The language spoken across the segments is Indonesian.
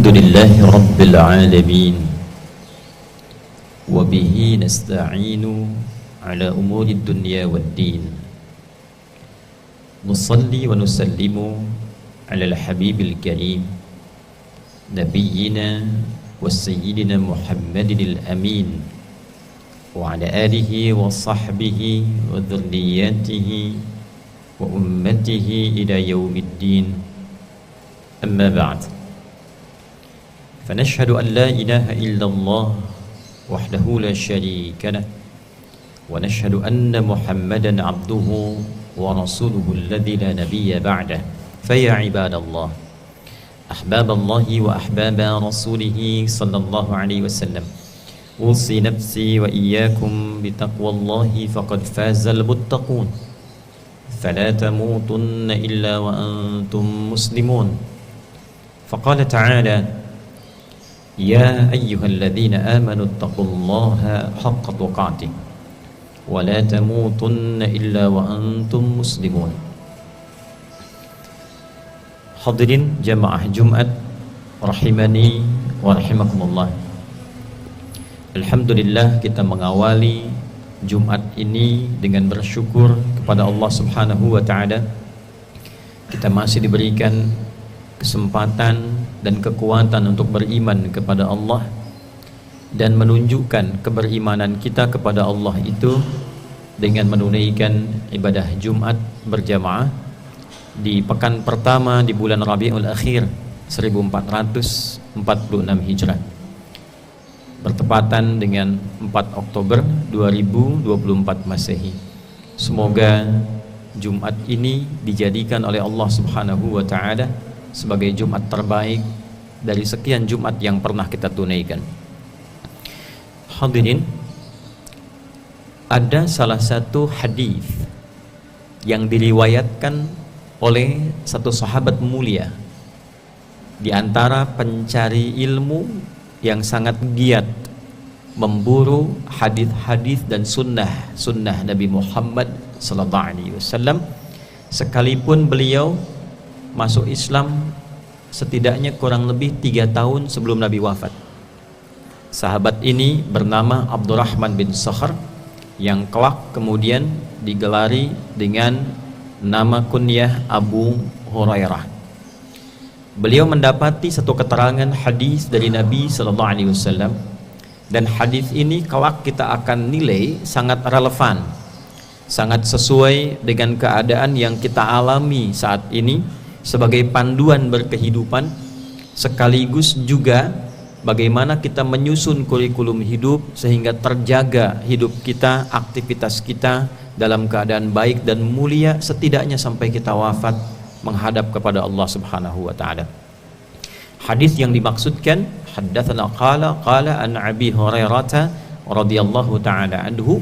الحمد لله رب العالمين وبه نستعين على أمور الدنيا والدين نصلي ونسلم على الحبيب الكريم نبينا وسيدنا محمد الأمين وعلى آله وصحبه وذرياته وأمته إلى يوم الدين أما بعد فنشهد أن لا إله إلا الله وحده لا شريك له ونشهد أن محمدا عبده ورسوله الذي لا نبي بعده فيا عباد الله أحباب الله وأحباب رسوله صلى الله عليه وسلم أوصي نفسي وإياكم بتقوى الله فقد فاز المتقون فلا تموتن إلا وأنتم مسلمون فقال تعالى يا أيها الذين آمنوا اتقوا الله حق تقاته ولا تموتن إلا وأنتم مسلمون. Hadirin jamaah Jumat rahimani wa rahimakumullah. Alhamdulillah kita mengawali Jumat ini dengan bersyukur kepada Allah Subhanahu wa taala. Kita masih diberikan kesempatan dan kekuatan untuk beriman kepada Allah dan menunjukkan keberimanan kita kepada Allah itu dengan menunaikan ibadah Jumat berjamaah di pekan pertama di bulan Rabiul Akhir 1446 Hijrah bertepatan dengan 4 Oktober 2024 Masehi. Semoga Jumat ini dijadikan oleh Allah Subhanahu wa taala sebagai Jumat terbaik dari sekian Jumat yang pernah kita tunaikan. Hadirin, ada salah satu hadis yang diriwayatkan oleh satu sahabat mulia di antara pencari ilmu yang sangat giat memburu hadis-hadis dan sunnah Nabi Muhammad sallallahu alaihi wasallam, sekalipun beliau masuk Islam setidaknya kurang lebih 3 tahun sebelum Nabi wafat. Sahabat ini bernama Abdurrahman bin Sakhr yang kelak kemudian digelari dengan nama kunyah Abu Hurairah. Beliau mendapati satu keterangan hadis dari Nabi sallallahu alaihi wasallam, dan hadis ini kelak kita akan nilai sangat relevan, sangat sesuai dengan keadaan yang kita alami saat ini sebagai panduan berkehidupan, sekaligus juga bagaimana kita menyusun kurikulum hidup sehingga terjaga hidup kita, aktivitas kita dalam keadaan baik dan mulia setidaknya sampai kita wafat menghadap kepada Allah Subhanahu wa taala. Hadis yang dimaksudkan haddatsana qala an Abi Hurairah radhiyallahu taala anhu.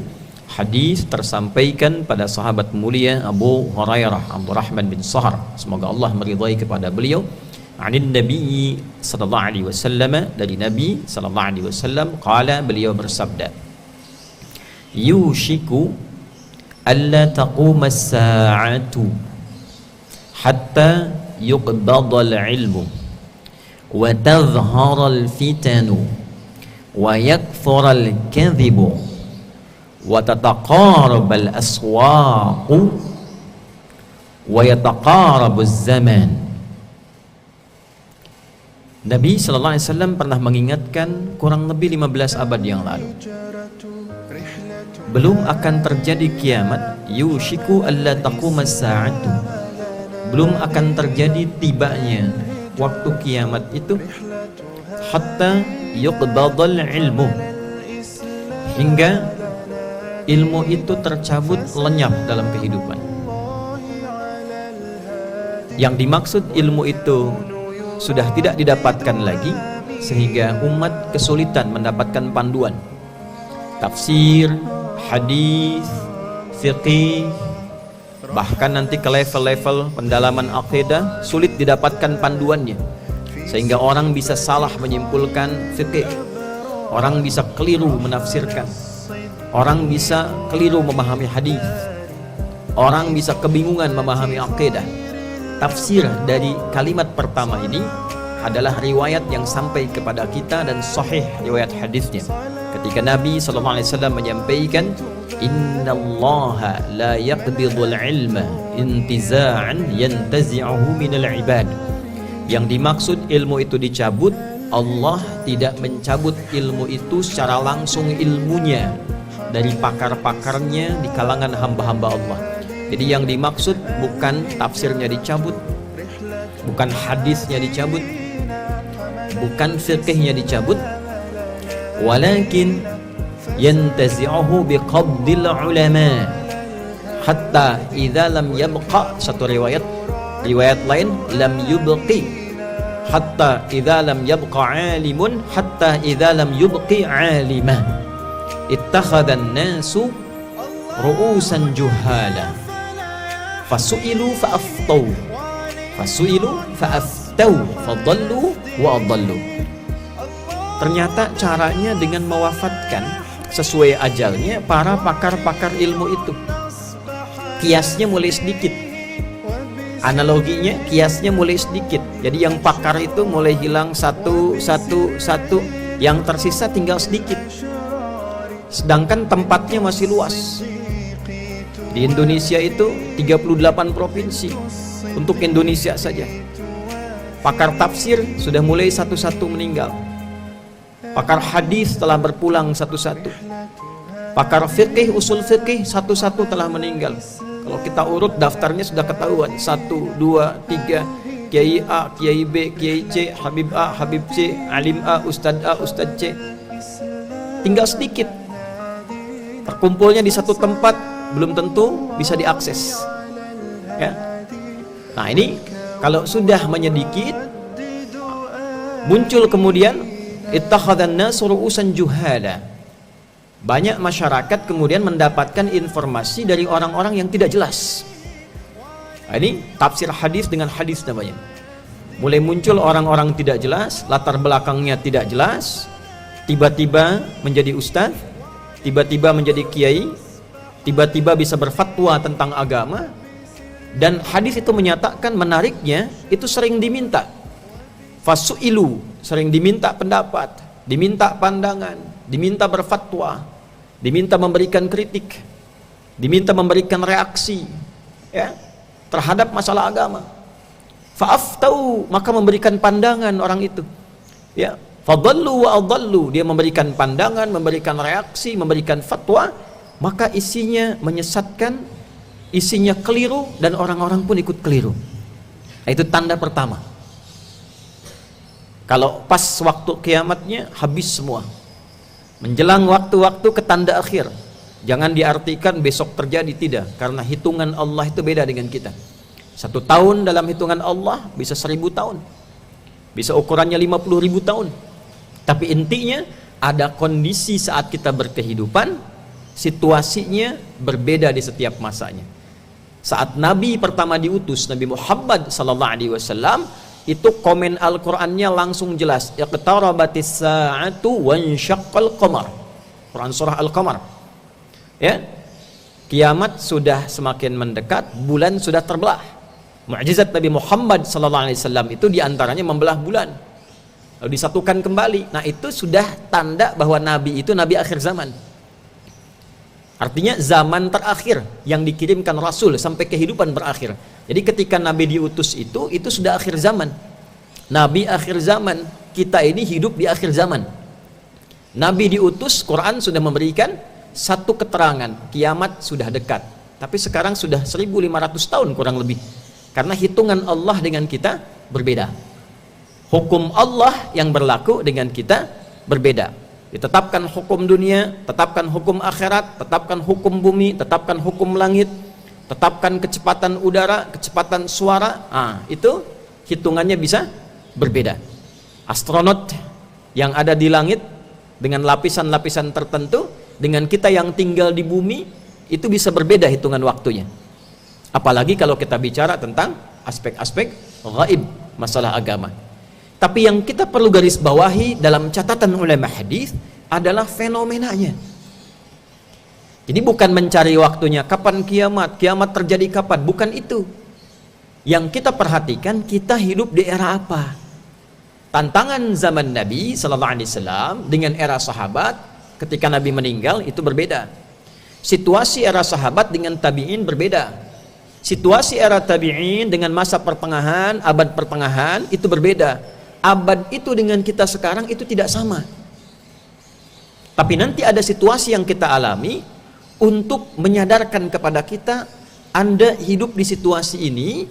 Hadis tersampaikan pada sahabat mulia Abu Hurairah Abdurrahman bin Sakhr, semoga Allah meridai kepada beliau, anin Nabi sallallahu alaihi wasallam, dari Nabi sallallahu alaihi wasallam, qala, beliau bersabda, yushiku alla taquma as-sa'atu hatta yuqbada al-ilmu wa tadhhara al-fitanu wa yakthura al-kadhibu wa tataqarabal aswaqu wa yataqarabuz zaman. Nabi sallallahu alaihi wasallam pernah mengingatkan kurang lebih 15 abad yang lalu, belum akan terjadi kiamat, yushiku alla taqumas sa'atu, belum akan terjadi tibanya waktu kiamat itu, hatta yuqbadal ilmu, hingga ilmu itu tercabut lenyap dalam kehidupan. Yang dimaksud ilmu itu sudah tidak didapatkan lagi, sehingga umat kesulitan mendapatkan panduan tafsir, hadis, fiqih, bahkan nanti ke level-level pendalaman akidah sulit didapatkan panduannya, sehingga orang bisa salah menyimpulkan fiqih, orang bisa keliru menafsirkan, orang bisa keliru memahami hadis, orang bisa kebingungan memahami akidah. Tafsir dari kalimat pertama ini adalah riwayat yang sampai kepada kita dan sahih riwayat hadisnya. Ketika Nabi SAW menyampaikan, Innallaha la yaqbidul ilma intiza'an yantazi'uhu minal ibad. Yang dimaksud ilmu itu dicabut, Allah tidak mencabut ilmu itu secara langsung ilmunya dari pakar-pakarnya di kalangan hamba-hamba Allah. Jadi yang dimaksud bukan tafsirnya dicabut, bukan hadisnya dicabut, bukan fiqhnya dicabut, walakin yantazi'uhu biqabdil ulama hatta idza lam yabqa. Satu riwayat lain, lam yubqi hatta idza lam yabqa alimun hatta idza lam yubqi alimah ittakhadhan nasu ru'usan juhala fasu'ilu fa'aftau fadallu wa adallu. Ternyata caranya dengan mewafatkan sesuai ajalnya para pakar-pakar ilmu itu. Kiasnya mulai sedikit, analoginya kiasnya mulai sedikit. Jadi yang pakar itu mulai hilang satu, yang tersisa tinggal sedikit. Sedangkan tempatnya masih luas. Di Indonesia itu 38 provinsi untuk Indonesia saja. Pakar tafsir sudah mulai satu-satu meninggal. Pakar hadis telah berpulang satu-satu. Pakar fikih, usul fikih satu-satu telah meninggal. Kalau kita urut daftarnya sudah ketahuan. 1, 2, 3, Kiai A, Kiai B, Kiai C, Habib A, Habib C, Alim A, Ustadz C. Tinggal sedikit. Terkumpulnya di satu tempat belum tentu bisa diakses. Ya. Nah ini kalau sudah menyedikit, muncul kemudian ittakhadhan nasu ru'usan juhala. Banyak masyarakat kemudian mendapatkan informasi dari orang-orang yang tidak jelas. Nah, ini tafsir hadis dengan hadis namanya. Mulai muncul orang-orang tidak jelas, latar belakangnya tidak jelas, tiba-tiba menjadi ustadz, tiba-tiba menjadi kiai, tiba-tiba bisa berfatwa tentang agama. Dan hadis itu menyatakan, menariknya itu sering diminta fasu'ilu, sering diminta pendapat, diminta pandangan, diminta berfatwa, diminta memberikan kritik, diminta memberikan reaksi ya, terhadap masalah agama. Fa'aftau, maka memberikan pandangan orang itu ya. Fadallu wa adallu, dia memberikan pandangan, memberikan reaksi, memberikan fatwa, maka isinya menyesatkan, isinya keliru, dan orang-orang pun ikut keliru. Nah, itu tanda pertama. Kalau pas waktu kiamatnya habis semua. Menjelang waktu-waktu ke tanda akhir, jangan diartikan besok terjadi, tidak, karena hitungan Allah itu beda dengan kita. 1 tahun dalam hitungan Allah bisa 1000 tahun, bisa ukurannya 50.000 tahun. Tapi intinya ada kondisi saat kita berkehidupan, situasinya berbeda di setiap masanya. Saat Nabi pertama diutus, Nabi Muhammad SAW, itu komen Al-Qur'annya langsung jelas, iqtarabatis sa'atu wansyaqqal qamar. Quran surah Al-Qamar. Ya. Kiamat sudah semakin mendekat, bulan sudah terbelah. Mukjizat Nabi Muhammad SAW itu diantaranya membelah bulan, lalu disatukan kembali. Nah, itu sudah tanda bahwa Nabi itu Nabi akhir zaman. Artinya zaman terakhir yang dikirimkan Rasul sampai kehidupan berakhir. Jadi ketika Nabi diutus itu sudah akhir zaman. Nabi akhir zaman, kita ini hidup di akhir zaman. Nabi diutus, Quran sudah memberikan satu keterangan, kiamat sudah dekat. Tapi sekarang sudah 1500 tahun kurang lebih. Karena hitungan Allah dengan kita berbeda. Hukum Allah yang berlaku dengan kita berbeda. Ditetapkan hukum dunia, tetapkan hukum akhirat, tetapkan hukum bumi, tetapkan hukum langit, tetapkan kecepatan udara, kecepatan suara. Itu hitungannya bisa berbeda. Astronot yang ada di langit dengan lapisan-lapisan tertentu, dengan kita yang tinggal di bumi, itu bisa berbeda hitungan waktunya. Apalagi kalau kita bicara tentang aspek-aspek gaib, masalah agama. Tapi yang kita perlu garis bawahi dalam catatan ulama hadis adalah fenomenanya. Jadi bukan mencari waktunya, kapan kiamat terjadi kapan, bukan itu. Yang kita perhatikan, kita hidup di era apa? Tantangan zaman Nabi sallallahu alaihi wasallam dengan era sahabat ketika Nabi meninggal itu berbeda. Situasi era sahabat dengan tabi'in berbeda. Situasi era tabi'in dengan masa pertengahan, abad pertengahan itu berbeda. Abad itu dengan kita sekarang itu tidak sama. Tapi nanti ada situasi yang kita alami untuk menyadarkan kepada kita, Anda hidup di situasi ini,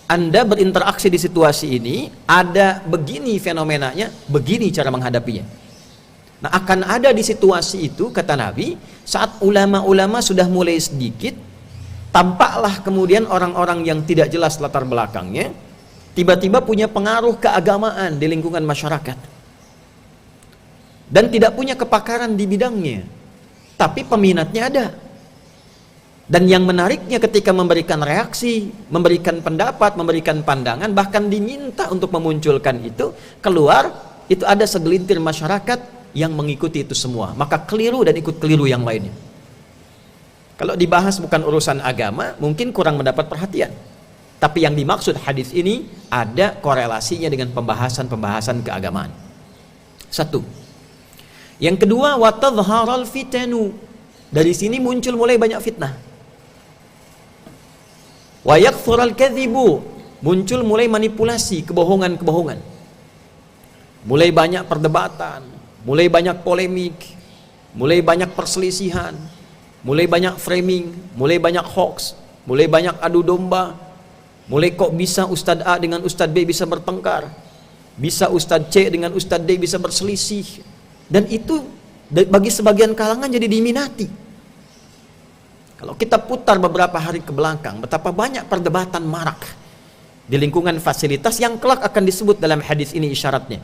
Anda berinteraksi di situasi ini, ada begini fenomenanya, begini cara menghadapinya. Nah, akan ada di situasi itu, kata Nabi, saat ulama-ulama sudah mulai sedikit, tampaklah kemudian orang-orang yang tidak jelas latar belakangnya, tiba-tiba punya pengaruh keagamaan di lingkungan masyarakat. Dan tidak punya kepakaran di bidangnya, tapi peminatnya ada. Dan yang menariknya ketika memberikan reaksi, memberikan pendapat, memberikan pandangan, bahkan diminta untuk memunculkan itu, keluar, itu ada segelintir masyarakat yang mengikuti itu semua. Maka keliru dan ikut keliru yang lainnya. Kalau dibahas bukan urusan agama, mungkin kurang mendapat perhatian. Tapi yang dimaksud hadis ini, ada korelasinya dengan pembahasan-pembahasan keagamaan. Satu. Yang kedua, watadharal fitanu. Dari sini muncul mulai banyak fitnah. Wa yakthurul kadhibu, muncul mulai manipulasi, kebohongan-kebohongan. Mulai banyak perdebatan, mulai banyak polemik, mulai banyak perselisihan, mulai banyak framing, mulai banyak hoax, mulai banyak adu domba. Mulai kok bisa Ustadz A dengan Ustadz B bisa bertengkar, bisa Ustadz C dengan Ustadz D bisa berselisih. Dan itu bagi sebagian kalangan jadi diminati. Kalau kita putar beberapa hari ke belakang, betapa banyak perdebatan marak di lingkungan fasilitas yang kelak akan disebut dalam hadis ini isyaratnya.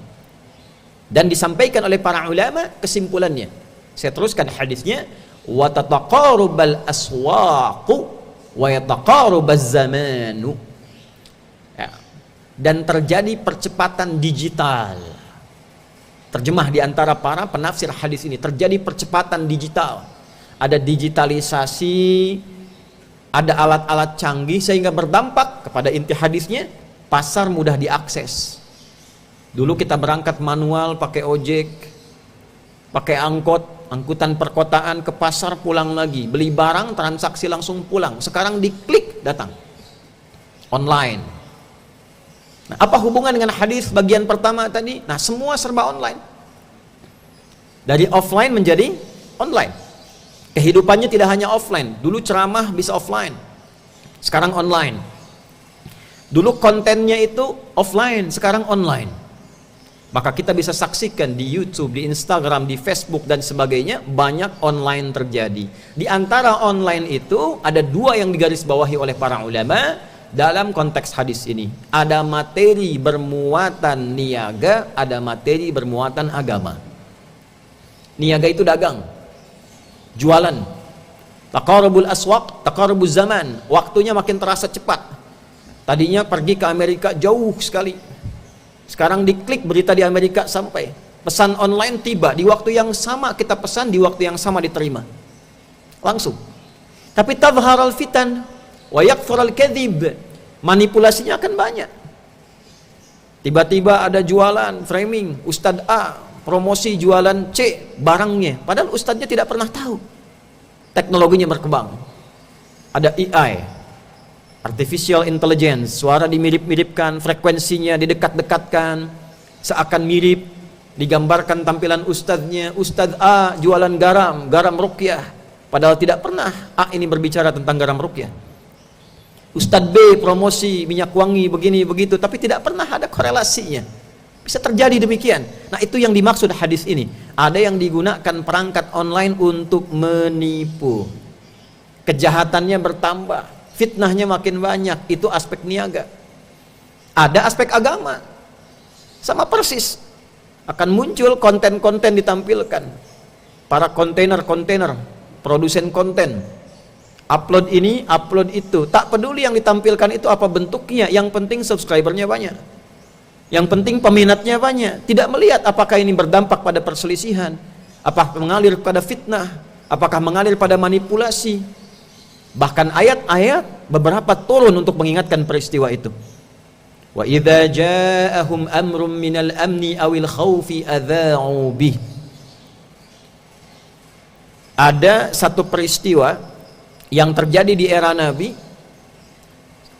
Dan disampaikan oleh para ulama kesimpulannya. Saya teruskan hadisnya, wa tataqarubal aswaqu wa yataqarubaz zamanu. Ya. Dan terjadi percepatan digital. Terjemah di antara para penafsir hadis ini, terjadi percepatan digital. Ada digitalisasi, ada alat-alat canggih sehingga berdampak kepada inti hadisnya, pasar mudah diakses. Dulu kita berangkat manual pakai ojek, pakai angkutan perkotaan ke pasar pulang lagi, beli barang transaksi langsung pulang. Sekarang diklik datang online. Nah, apa hubungan dengan hadis bagian pertama tadi? Nah, semua serba online. Dari offline menjadi online. Kehidupannya tidak hanya offline. Dulu ceramah bisa offline, sekarang online. Dulu kontennya itu offline, sekarang online. Maka kita bisa saksikan di YouTube, di Instagram, di Facebook dan sebagainya, banyak online terjadi. Di antara online itu ada dua yang digarisbawahi oleh para ulama dalam konteks hadis ini. Ada materi bermuatan niaga, ada materi bermuatan agama. Niaga itu dagang, jualan. Taqarubul aswaq, taqarubuz zaman. Waktunya makin terasa cepat. Tadinya pergi ke Amerika jauh sekali, sekarang diklik berita di Amerika sampai. Pesan online tiba di waktu yang sama, kita pesan di waktu yang sama diterima langsung. Tapi tadharal fitan wa yakthurul kadhib, manipulasinya akan banyak. Tiba-tiba ada jualan framing, Ustadz A promosi jualan C barangnya, padahal ustadznya tidak pernah tahu. Teknologinya berkembang, ada AI, artificial intelligence, suara dimirip-miripkan, frekuensinya didekat-dekatkan, seakan mirip, digambarkan tampilan ustadznya. Ustadz A jualan garam ruqyah, padahal tidak pernah A ini berbicara tentang garam ruqyah. Ustadz B promosi minyak wangi begini begitu, tapi tidak pernah ada korelasinya. Bisa terjadi demikian. Nah, itu yang dimaksud hadis ini. Ada yang digunakan perangkat online untuk menipu. Kejahatannya bertambah, fitnahnya makin banyak. Itu aspek niaga. Ada aspek agama, sama persis. Akan muncul konten-konten ditampilkan. Para kontainer, produsen konten, upload ini, upload itu. Tak peduli yang ditampilkan itu apa bentuknya, yang penting subscribernya banyak, yang penting peminatnya banyak. Tidak melihat apakah ini berdampak pada perselisihan, apakah mengalir pada fitnah, apakah mengalir pada manipulasi. Bahkan ayat-ayat beberapa turun untuk mengingatkan peristiwa itu. Wa idza ja'ahum amrun minal amni awil khaufi adza'u bih. Ada satu peristiwa yang terjadi di era Nabi.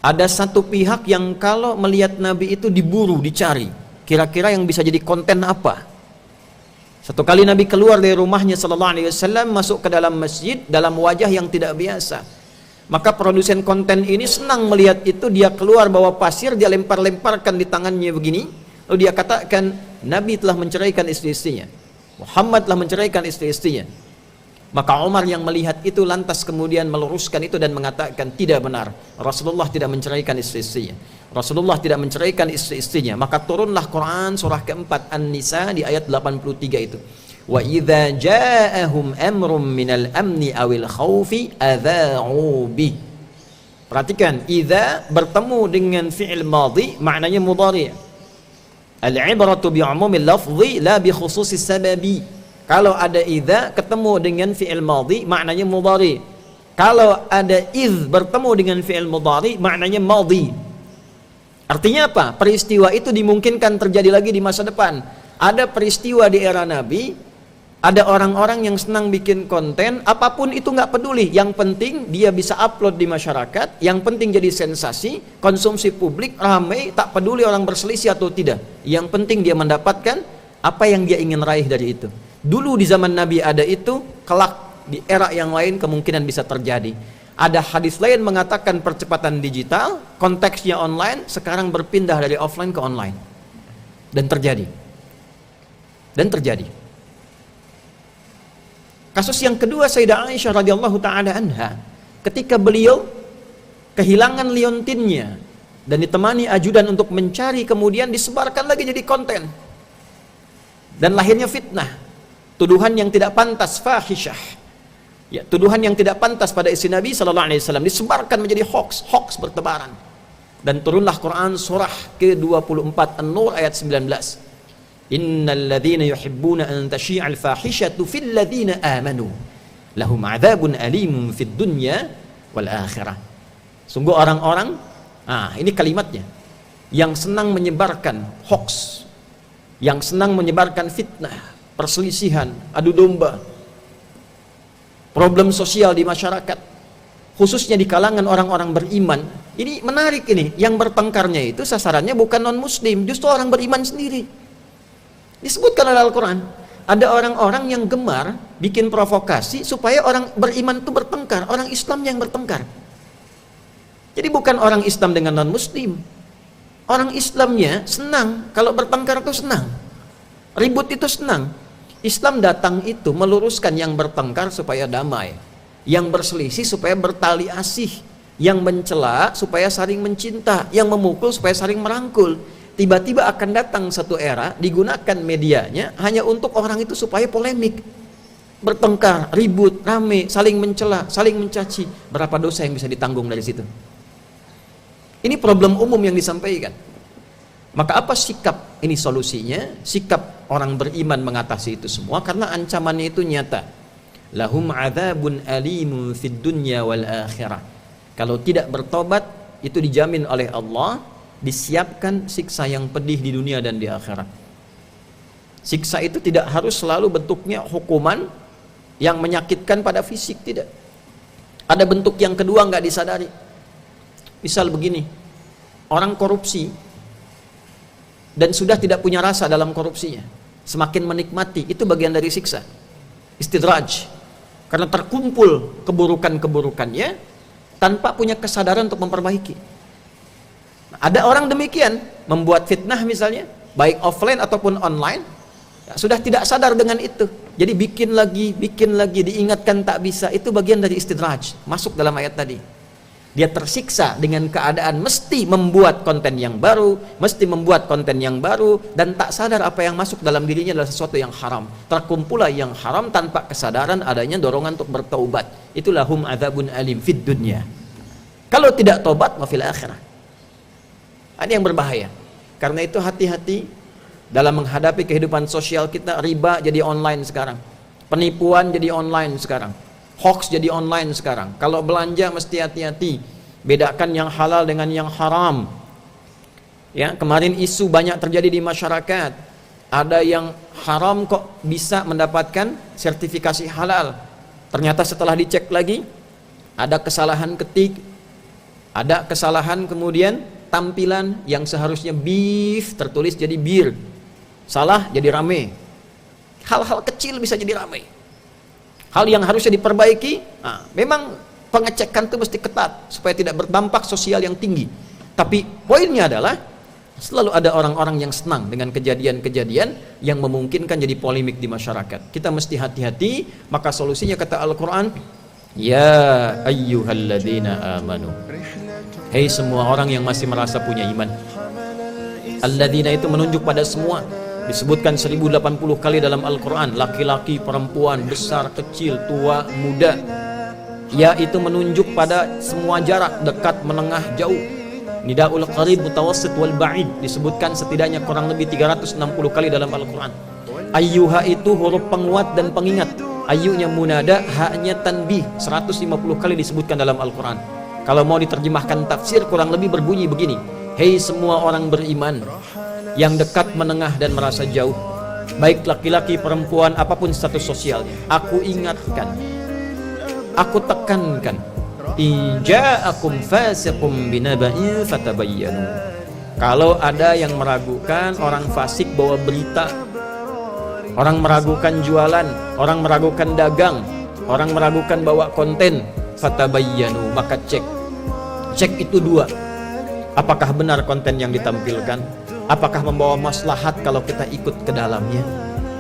Ada satu pihak yang kalau melihat Nabi itu diburu, dicari. Kira-kira yang bisa jadi konten apa? Satu kali Nabi keluar dari rumahnya sallallahu alaihi wasallam, masuk ke dalam masjid dalam wajah yang tidak biasa. Maka produsen konten ini senang melihat itu, dia keluar bawa pasir, dia lempar-lemparkan di tangannya begini, lalu dia katakan, Nabi telah menceraikan istri-istrinya, Muhammad telah menceraikan istri-istrinya. Maka Umar yang melihat itu lantas kemudian meluruskan itu dan mengatakan, tidak benar, Rasulullah tidak menceraikan istri-istrinya, Rasulullah tidak menceraikan istri-istrinya. Maka turunlah Quran surah keempat An-Nisa di ayat 83 itu. Wa idza ja'ahum amrun minal amni awil khaufi adza'u bi. Perhatikan, idza bertemu dengan fi'il madhi maknanya mudhari'. Al-ibratu bi umumil lafzi la bi khususis sababi. Kalau ada idza ketemu dengan fi'il madhi maknanya mudhari'. Kalau ada idz bertemu dengan fi'il mudhari maknanya madhi. Artinya apa? Peristiwa itu dimungkinkan terjadi lagi di masa depan. Ada peristiwa di era Nabi, ada orang-orang yang senang bikin konten, apapun itu nggak peduli. Yang penting dia bisa upload di masyarakat, yang penting jadi sensasi, konsumsi publik, ramai, tak peduli orang berselisih atau tidak. Yang penting dia mendapatkan apa yang dia ingin raih dari itu. Dulu di zaman Nabi ada itu, kelak di era yang lain kemungkinan bisa terjadi. Ada hadis lain mengatakan percepatan digital, konteksnya online, sekarang berpindah dari offline ke online. Dan terjadi. Kasus yang kedua Sayyidah Aisyah radhiyallahu taala anha, ketika beliau kehilangan liontinnya dan ditemani ajudan untuk mencari, kemudian disebarkan lagi jadi konten. Dan lahirnya fitnah, tuduhan yang tidak pantas, fahisyah. Ya, tuduhan yang tidak pantas pada istri Nabi sallallahu alaihi wasallam disebarkan menjadi hoax bertebaran. Dan turunlah Quran surah ke-24 An-Nur ayat 19. Innal ladzina yuhibbuna an tashi'al fahishatu fil ladzina amanu lahum 'adzabun alimun fid dunya wal akhirah. Sungguh orang-orang, ini kalimatnya, yang senang menyebarkan hoax, yang senang menyebarkan fitnah, perselisihan, adu domba, problem sosial di masyarakat, khususnya di kalangan orang-orang beriman. Ini menarik ini, yang bertengkarnya itu sasarannya bukan non muslim, justru orang beriman sendiri. Disebutkan oleh Al-Quran, ada orang-orang yang gemar bikin provokasi supaya orang beriman itu bertengkar, orang Islam yang bertengkar. Jadi bukan orang Islam dengan non-Muslim, orang Islamnya senang kalau bertengkar itu senang, ribut itu senang. Islam datang itu meluruskan yang bertengkar supaya damai, yang berselisih supaya bertali asih, yang mencela supaya saling mencinta, yang memukul supaya saling merangkul. Tiba-tiba akan datang satu era digunakan medianya hanya untuk orang itu supaya polemik, bertengkar, ribut, rame, saling mencela, saling mencaci. Berapa dosa yang bisa ditanggung dari situ? Ini problem umum yang disampaikan. Maka apa sikap? Ini solusinya, sikap orang beriman mengatasi itu semua, karena ancamannya itu nyata. Lahum adzabun alimun fid dunya wal akhirah. Kalau tidak bertobat, itu dijamin oleh Allah disiapkan siksa yang pedih di dunia dan di akhirat. Siksa itu tidak harus selalu bentuknya hukuman yang menyakitkan pada fisik, tidak. Ada bentuk yang kedua nggak disadari. Misal begini, orang korupsi dan sudah tidak punya rasa dalam korupsinya, semakin menikmati, itu bagian dari siksa, istidraj, karena terkumpul keburukan-keburukannya tanpa punya kesadaran untuk memperbaiki. Ada orang demikian, membuat fitnah misalnya, baik offline ataupun online, ya, sudah tidak sadar dengan itu. Jadi bikin lagi, diingatkan tak bisa, itu bagian dari istidraj, masuk dalam ayat tadi. Dia tersiksa dengan keadaan mesti membuat konten yang baru, dan tak sadar apa yang masuk dalam dirinya adalah sesuatu yang haram. Terkumpulah yang haram tanpa kesadaran adanya dorongan untuk bertaubat. Itulah hum adzabun alim fid dunya. Kalau tidak taubat, wa fil akhirah. Ini yang berbahaya. Karena itu hati-hati dalam menghadapi kehidupan sosial kita. Riba jadi online sekarang, penipuan jadi online sekarang, hoax jadi online sekarang. Kalau belanja mesti hati-hati, bedakan yang halal dengan yang haram. Ya, kemarin isu banyak terjadi di masyarakat. Ada yang haram kok bisa mendapatkan sertifikasi halal. Ternyata setelah dicek lagi, ada kesalahan ketik, ada kesalahan kemudian tampilan yang seharusnya beef tertulis jadi beer. Salah jadi rame. Hal-hal kecil bisa jadi rame. Hal yang harusnya diperbaiki, memang pengecekan itu mesti ketat supaya tidak berdampak sosial yang tinggi. Tapi poinnya adalah selalu ada orang-orang yang senang dengan kejadian-kejadian yang memungkinkan jadi polemik di masyarakat. Kita mesti hati-hati, maka solusinya kata Al-Quran, ya ayyuhalladzina amanu, hei semua orang yang masih merasa punya iman. Alladzina itu menunjuk pada semua, disebutkan 1080 kali dalam Al-Quran, laki-laki, perempuan, besar, kecil, tua, muda. Ya itu menunjuk pada semua jarak, dekat, menengah, jauh. Nidaul qarib, mutawassit wal ba'id disebutkan setidaknya kurang lebih 360 kali dalam Al-Quran. Ayyuha itu huruf penguat dan pengingat. Ayyunya munada, haknya tanbih, 150 kali disebutkan dalam Al-Quran. Kalau mau diterjemahkan tafsir kurang lebih berbunyi begini, hei semua orang beriman yang dekat, menengah dan merasa jauh, baik laki-laki, perempuan, apapun status sosialnya, aku ingatkan, aku tekankan, in ja'akum fasiqum binaba'in fatabayyanu. Kalau ada yang meragukan, orang fasik bawa berita, orang meragukan jualan, orang meragukan dagang, orang meragukan bawa konten, fatabayyanu, maka cek itu dua, apakah benar konten yang ditampilkan, apakah membawa maslahat kalau kita ikut ke dalamnya,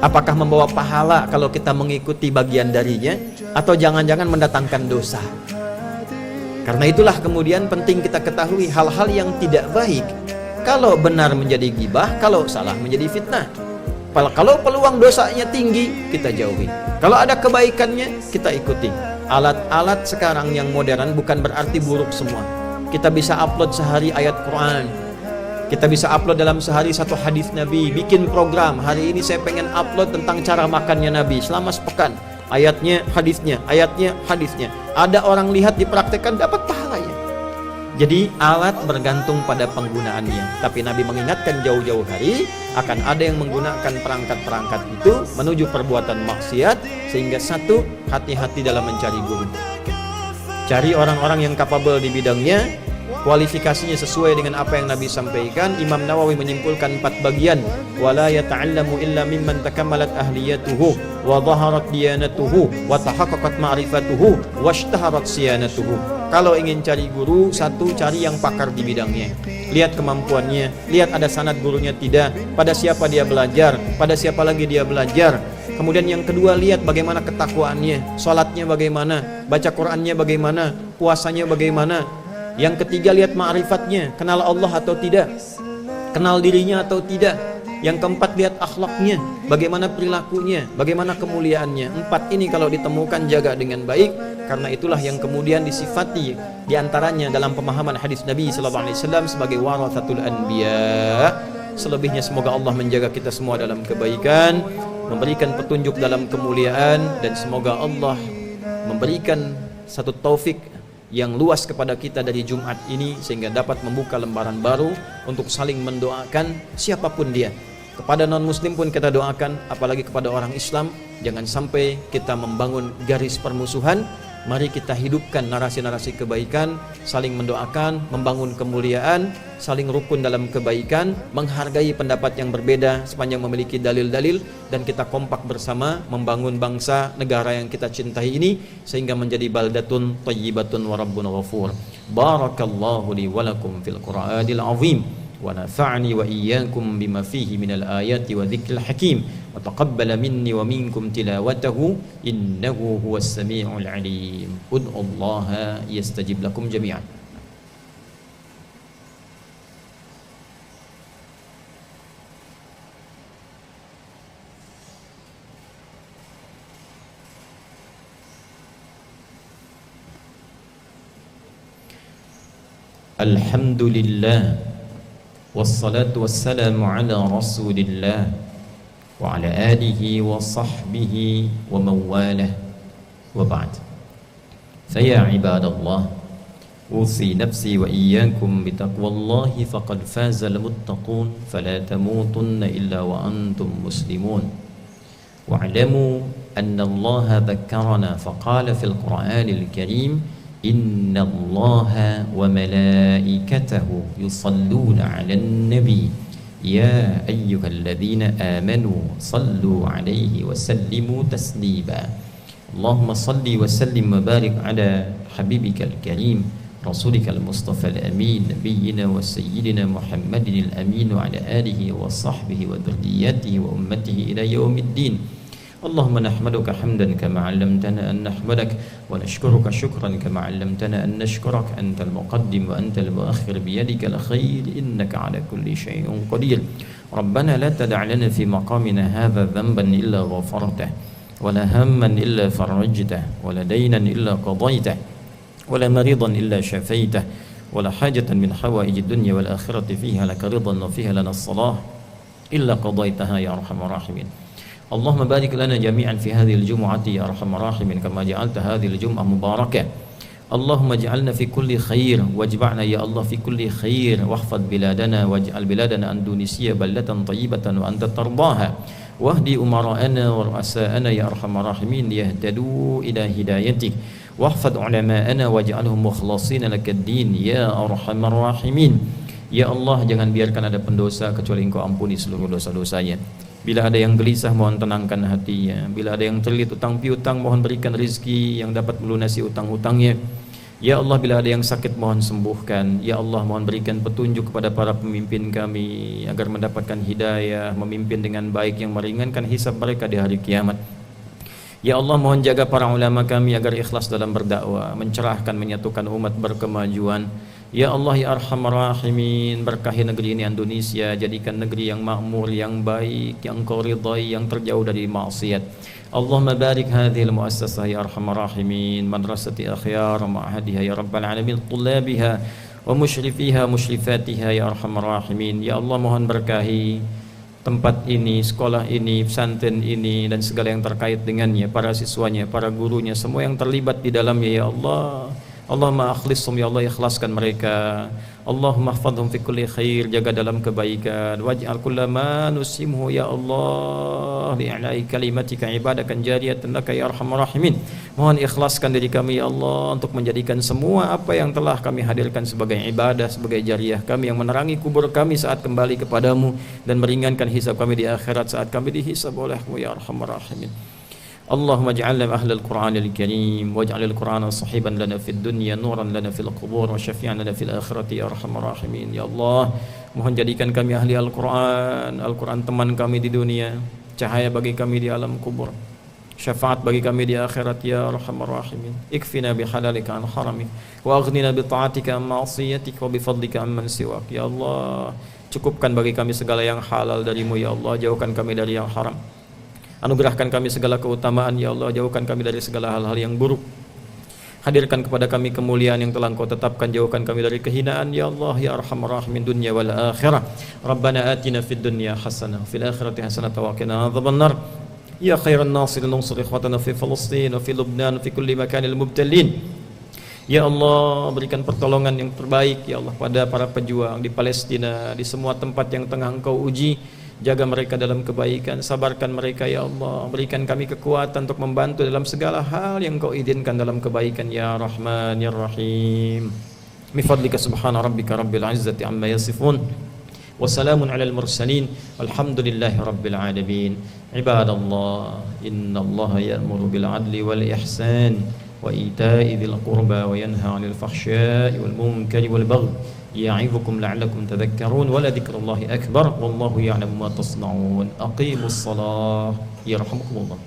apakah membawa pahala kalau kita mengikuti bagian darinya, atau jangan-jangan mendatangkan dosa. Karena itulah kemudian penting kita ketahui hal-hal yang tidak baik. Kalau benar menjadi ghibah, kalau salah menjadi fitnah. Kalau peluang dosanya tinggi, kita jauhi. Kalau ada kebaikannya, kita ikuti. Alat-alat sekarang yang modern bukan berarti buruk semua. Kita bisa upload sehari ayat Quran. Kita bisa upload dalam sehari satu hadis Nabi. Bikin program, hari ini saya pengen upload tentang cara makannya Nabi selama sepekan. Ayatnya, hadisnya, ayatnya, hadisnya. Ada orang lihat, dipraktekkan, dapat pahalanya. Jadi alat bergantung pada penggunaannya. Tapi Nabi mengingatkan jauh-jauh hari akan ada yang menggunakan perangkat-perangkat itu menuju perbuatan maksiat. Sehingga satu, hati-hati dalam mencari guru. Cari orang-orang yang capable di bidangnya, kualifikasinya sesuai dengan apa yang Nabi sampaikan. Imam Nawawi menyimpulkan 4 bagian. Wala yata'allamu illa mimman takammalat ahliyatuhu wa dhaharat diyanatuhu wa tahaqqaqat ma'rifatuhu wa ishtaharat siyanatuhu. Kalau ingin cari guru, satu, cari yang pakar di bidangnya. Lihat kemampuannya, lihat ada sanad gurunya tidak, pada siapa dia belajar, pada siapa lagi dia belajar. Kemudian yang kedua, lihat bagaimana ketakwaannya, salatnya bagaimana, baca Qur'annya bagaimana, puasanya bagaimana. Yang ketiga, lihat ma'rifatnya, kenal Allah atau tidak, kenal dirinya atau tidak. Yang keempat, lihat akhlaknya, bagaimana perilakunya, bagaimana kemuliaannya. 4 ini kalau ditemukan, jaga dengan baik. Karena itulah yang kemudian disifati diantaranya dalam pemahaman hadis Nabi SAW sebagai warathatul anbiya. Selebihnya semoga Allah menjaga kita semua dalam kebaikan, memberikan petunjuk dalam kemuliaan, dan semoga Allah memberikan satu taufik yang luas kepada kita dari Jumat ini sehingga dapat membuka lembaran baru untuk saling mendoakan siapapun dia. Kepada non-muslim pun kita doakan, apalagi kepada orang Islam, jangan sampai kita membangun garis permusuhan. Mari kita hidupkan narasi-narasi kebaikan, saling mendoakan, membangun kemuliaan, saling rukun dalam kebaikan, menghargai pendapat yang berbeda sepanjang memiliki dalil-dalil, dan kita kompak bersama membangun bangsa negara yang kita cintai ini sehingga menjadi baldatun thayyibatun wa rabbun ghafur. Barakallahu li wa lakum fil Qur'anil azim wa nafa'ani wa iyyakum bima fihi minal ayati wa dzikril hakim wa taqabbala minni wa minkum tilawatahu innahu huwas samiul alim. Ud'ullaha yastajib lakum jami'an. Alhamdulillah wassalatu wassalamu ala rasulillah wa ala alihi wa sahbihi wa mawalah wa ba'd. Faya ibadallah أوصي نفسي وإياكم بتقوى الله فقد فاز المتقون فلا تموتن إلا وأنتم مسلمون واعلموا أن الله ذكرنا فقال في القرآن الكريم إن الله وملائكته يصلون على النبي يا أيها الذين آمنوا صلوا عليه وسلموا تسليما اللهم صل وسلم وبارك على حبيبك الكريم رسولك المصطفى الأمين نبينا وسيدنا محمد الأمين وعلى آله وصحبه وذريته وأمته إلى يوم الدين اللهم نحمدك حمدا كما علمتنا أن نحمدك ونشكرك شكرا كما علمتنا أن نشكرك أنت المقدم وأنت المؤخر بيدك الخير إنك على كل شيء قدير ربنا لا تدع لنا في مقامنا هذا ذنبا إلا غفرته ولا هما إلا فرجته ولا دينا إلا قضيته ولا مريضا إلا شفيته ولا حاجة من حوائج الدنيا والآخرة فيها لك رضا وفيها لنا الصلاح إلا قضيتها يا أرحم الراحمين اللهم بارك لنا جميعا في هذه الجمعة يا أرحم الراحمين كما جعلت هذه الجمعة مباركة اللهم اجعلنا في كل خير واجمعنا يا الله في كل خير واحفظ بلادنا واجعل بلادنا أندونيسيا بلدة طيبة وأنت ترضاها واهدي أمراءنا ورؤساءنا يا أرحم الراحمين ليهتدوا إلى هدايتك واحفظ علماءنا واجعلهم مخلصين لك الدين يا أرحم الراحمين Ya Allah, jangan biarkan ada pendosa kecuali Engkau ampuni seluruh dosa-dosanya. Bila ada yang gelisah, mohon tenangkan hatinya. Bila ada yang terlilit utang piutang, mohon berikan rezeki yang dapat melunasi utang-utangnya. Ya Allah, bila ada yang sakit, mohon sembuhkan. Ya Allah, mohon berikan petunjuk kepada para pemimpin kami agar mendapatkan hidayah, memimpin dengan baik yang meringankan hisab mereka di hari kiamat. Ya Allah, mohon jaga para ulama kami agar ikhlas dalam berdakwah, mencerahkan, menyatukan umat berkemajuan. Ya Allah, ya Arhamar Rahimin, berkahi negeri ini Indonesia, jadikan negeri yang makmur, yang baik, yang Engkau ridai, yang terjauh dari maksiat. Allahumma barik hadhil muassasah ya Arhamar Rahimin, madrasati akhyar wa ma'hadiha ya Rabbal Alamin, tullabiha wa musyrifiha musyrifatiha ya Arhamar Rahimin. Ya Allah, mohon berkahi tempat ini, sekolah ini, pesantren ini, dan segala yang terkait dengannya, para siswanya, para gurunya, semua yang terlibat di dalamnya ya Allah. Allahumma akhlishum ya Allah, ikhlaskan mereka. Allahumma hafadhum fi kulli khair, jaga dalam kebaikan. Waj'al kullama nusimhu ya Allah li'ala'i kalimatika ibadakan jariyatan laka ya Arhamar Rahimin. Mohon ikhlaskan diri kami ya Allah untuk menjadikan semua apa yang telah kami hadirkan sebagai ibadah, sebagai jariyah kami yang menerangi kubur kami saat kembali kepadamu dan meringankan hisab kami di akhirat saat kami dihisab olehmu ya Arhamar Rahimin. Allahumma ij'alna ahlal Qur'anil Karim waj'alil Qur'ana sahiban lana fid dunya nuran lana fil qubur wa syafi'an lana fil akhirati ya Arhamar Rahimin. Ya Allah, mohon jadikan kami ahli Al-Qur'an, Al-Qur'an teman kami di dunia, cahaya bagi kami di alam kubur, syafaat bagi kami di akhirat ya Arhamar Rahimin. Ikfina bihalalika an haramik wa aghnina bi ta'atika an ma'siyatik wa bi fadlika amman siwak. Ya Allah, cukupkan bagi kami segala yang halal darimu ya Allah, jauhkan kami dari yang haram. Anugerahkan kami segala keutamaan ya Allah, jauhkan kami dari segala hal-hal yang buruk. Hadirkan kepada kami kemuliaan yang telah Engkau tetapkan, jauhkan kami dari kehinaan ya Allah ya Arhamar Rahimin dunya wal akhirah. Rabbana atina fid dunya hasanah fil akhirati hasanah wa qina adzabannar. Ya khairan nasirin unsur ikhwatana fi Palestin wa fi Lubnan fi kulli makanil mubtalin. Ya Allah, berikan pertolongan yang terbaik ya Allah pada para pejuang di Palestina, di semua tempat yang tengah Engkau uji. Jaga mereka dalam kebaikan, sabarkan mereka ya Allah, berikan kami kekuatan untuk membantu dalam segala hal yang Kau izinkan dalam kebaikan ya Rahman ya Rahim. Bifadlika subhana rabbika rabbil izzati amma yasifun wa salamun alal mursalin walhamdulillahi rabbil alamin. Ibadallah, innallaha ya'muru bil adli wal ihsan wa ita'i dzil qurba wa yanha 'anil fahsya'i wal munkari wal baghi يعظكم لعلكم تذكرون ولذكر الله أكبر والله يعلم ما تصنعون أقيموا الصلاة يرحمكم الله.